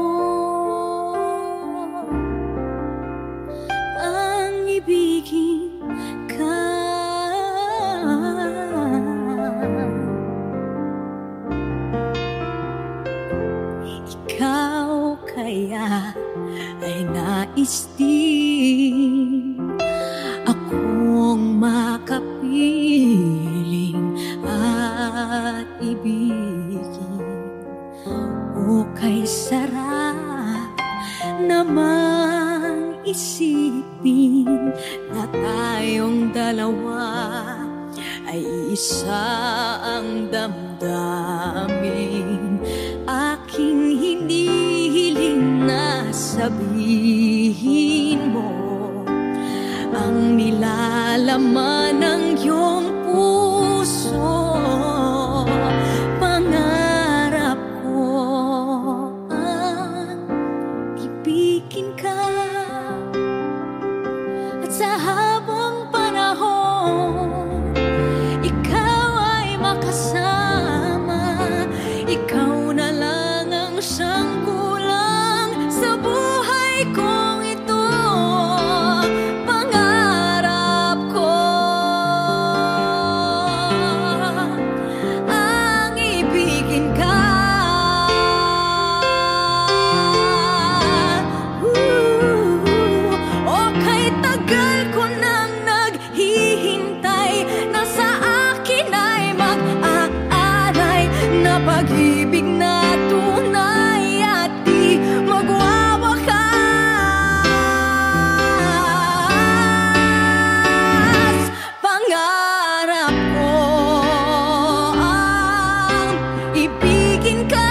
ang ibigin ka. Ikaw kaya ay nais din akong makapiling at ibigin. O kay sarap namang isipin na tayong dalawa ay isa ang damdamin. Aking hinihiling na sabihin mo ang nilalaman ng iyong puso. Pangarap ko ang ibigin ka, at sa habang panahon ikaw ay makasama. Ikaw na lang ang siyang kulang sa buhay kong ito. Pangarap ko ang ibigin ka. O kay tagal ko nang naghihintay na sa akin ay mag-aaray na pag-ibig na tunay at di magwawakas. Pangarap ko ang ibigin ka,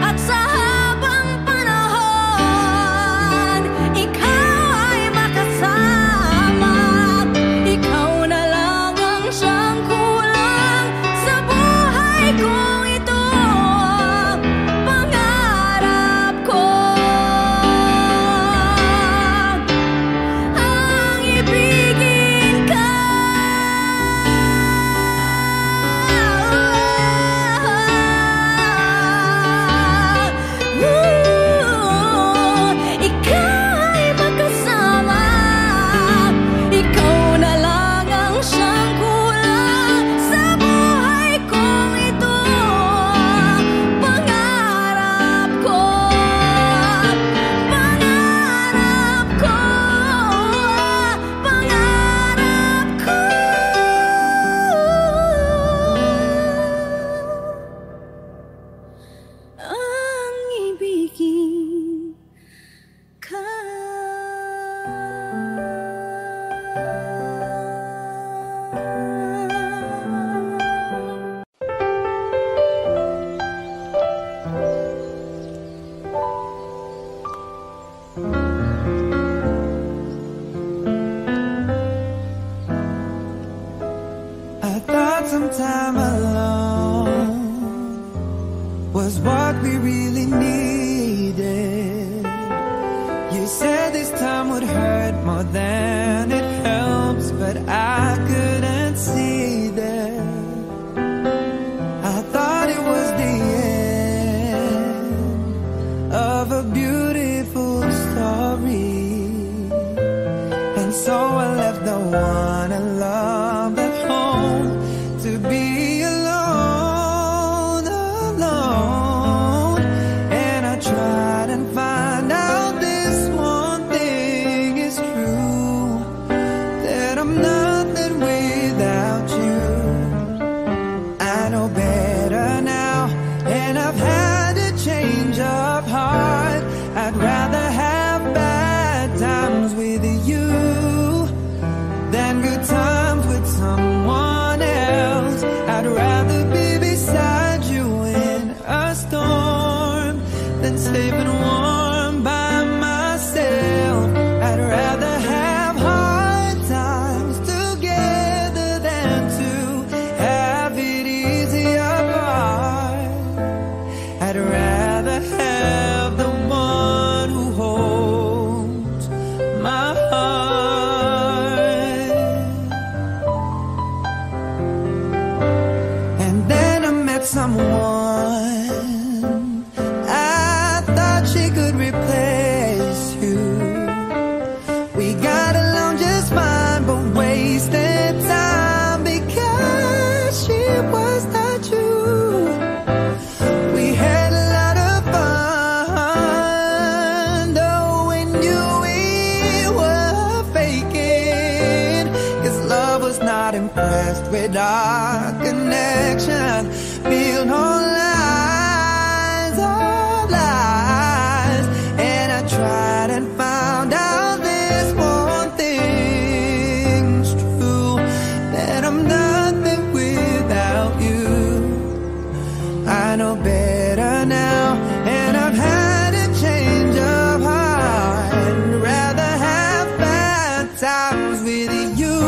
at sa habang panahon ikaw ay makasama. Ikaw na lang ang siyang kulang sa buhay kong ito. Pangarap ko ang ibigin ka. Ikaw ay makasama. Ikaw na lang ang siyang kulang sa buhay kong ito. Pangarap ko, pangarap ko, pangarap ko ang ibigin ka. I thought some time alone was what we really needed. You said this time would hurt more than it helps, but I couldn't see that. I thought it was the end of a beautiful someone. I thought she could replace you. We got along just fine, but wasted time because she was not you. We had a lot of fun, though we knew we were faking, 'cause love was not impressed with our connection. Built on lies, all lies, and I tried and found out this one thing's true, that I'm nothing without you. I know better now, and I've had a change of heart. I'd rather have bad times with you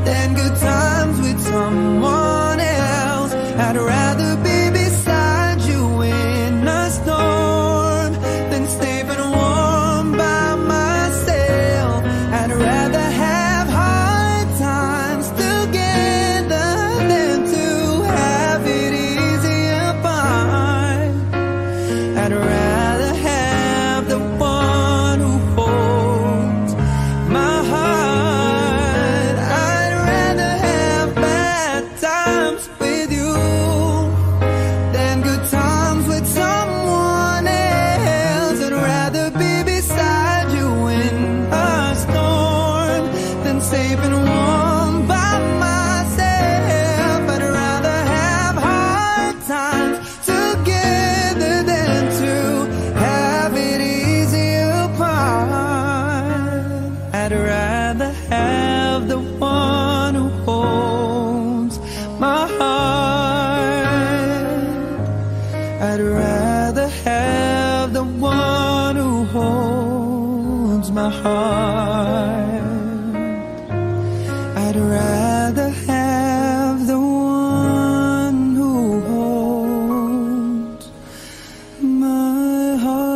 than good times with someone else. I'd rather be beside you in a storm than staying warm by myself. I'd rather have hard times together than to have it easy apart. I'd rather have the one who holds my heart. I'd rather have bad times with you than good times with someone else. I'd rather be beside you in a storm than safe and warm by myself. I'd rather have hard times together than to have it easy apart. I'd rather have the one who holds my heart. I'd rather have the one who holds my heart. I'd rather have the one who holds my heart.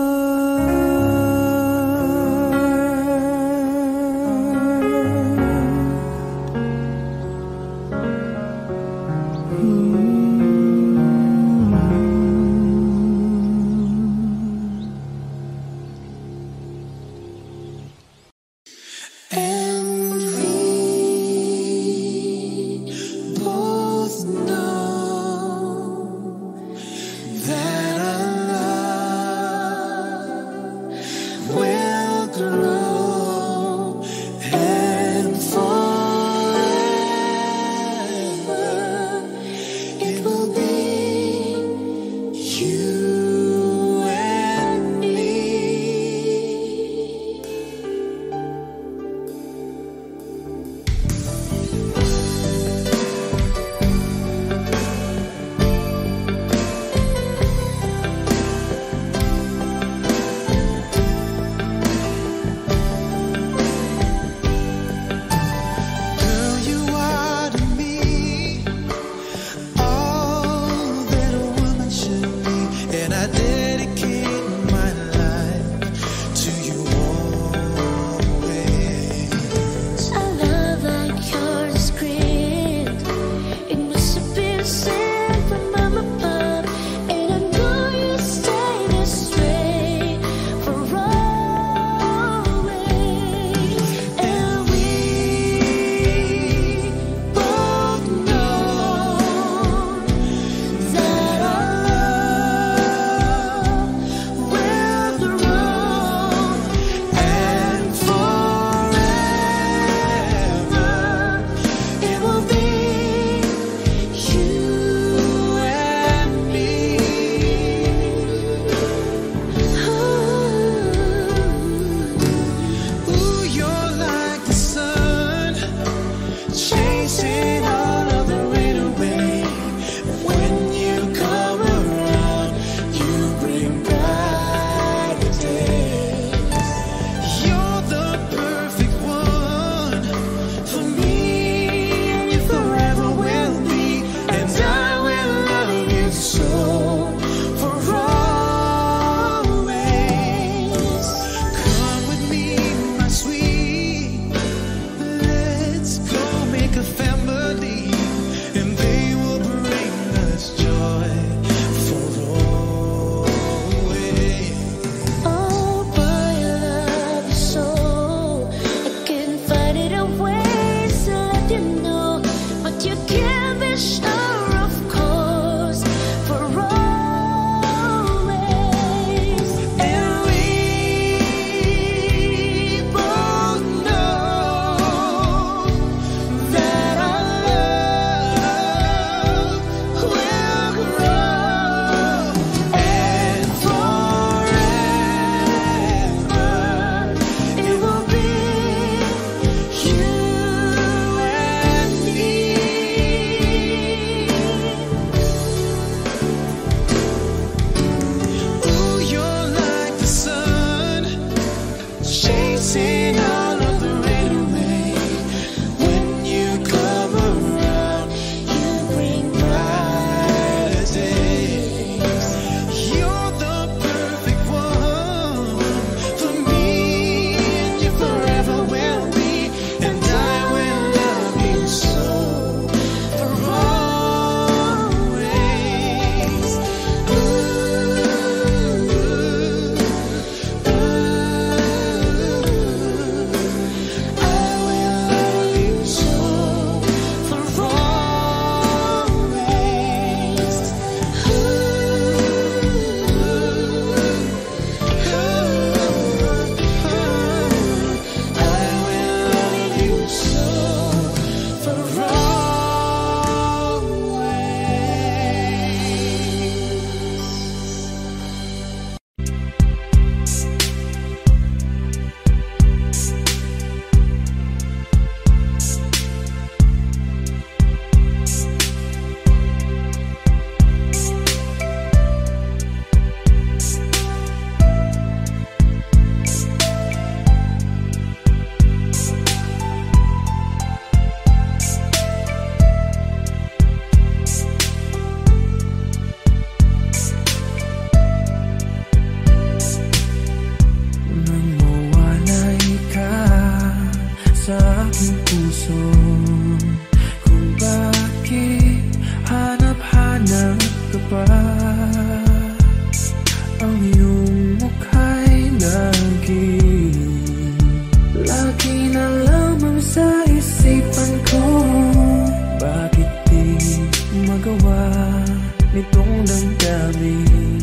damdamin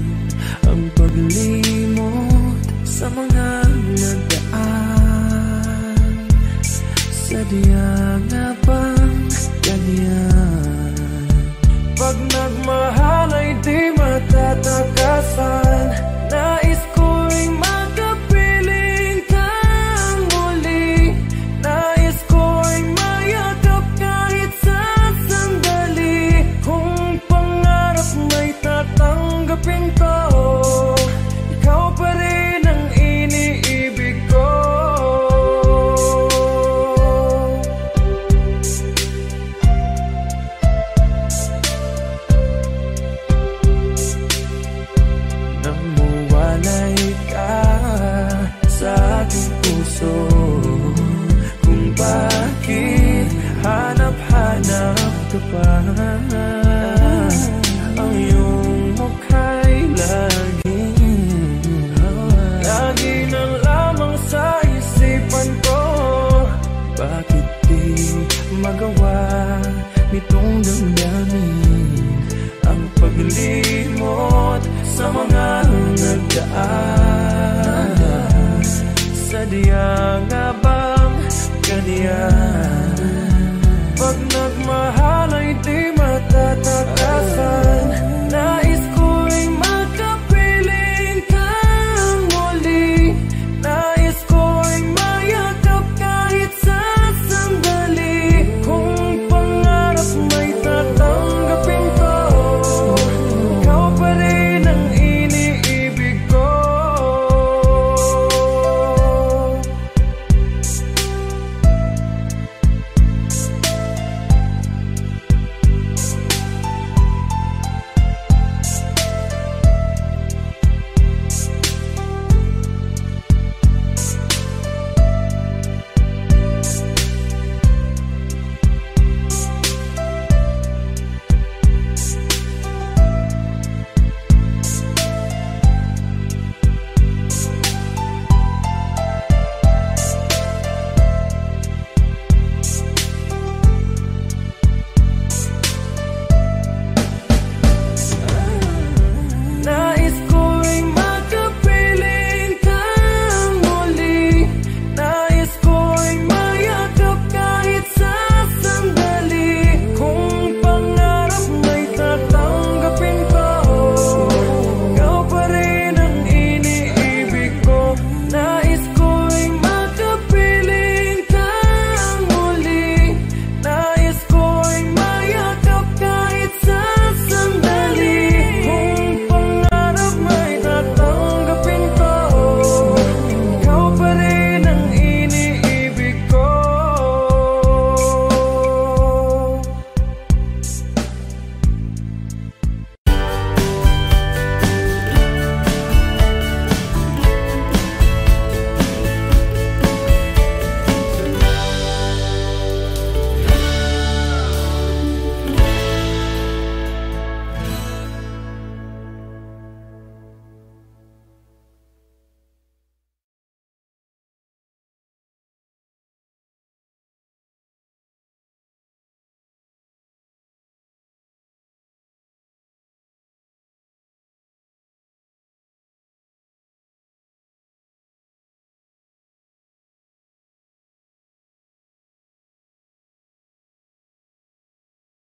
ang paglimot sa mga nagdaan. Sadya nga bang ganyan? Pag nagmahal ay di matatakasan. Nais ko'y makapiling kang muli. Nais ko'y mayakap kahit sa sandali. Kung pangarap may tatanggapin ko, ikaw pa rin ang iniibig ko. Namuwalay ka sa aking puso, kung bakit hanap-hanap ka pa. Ang iyong mukha'y lagi na lamang sa isipan ko. Bakit di magawa nitong damdamin ang paglimot sa mga nagdaan? Sadya nga bang ganyan?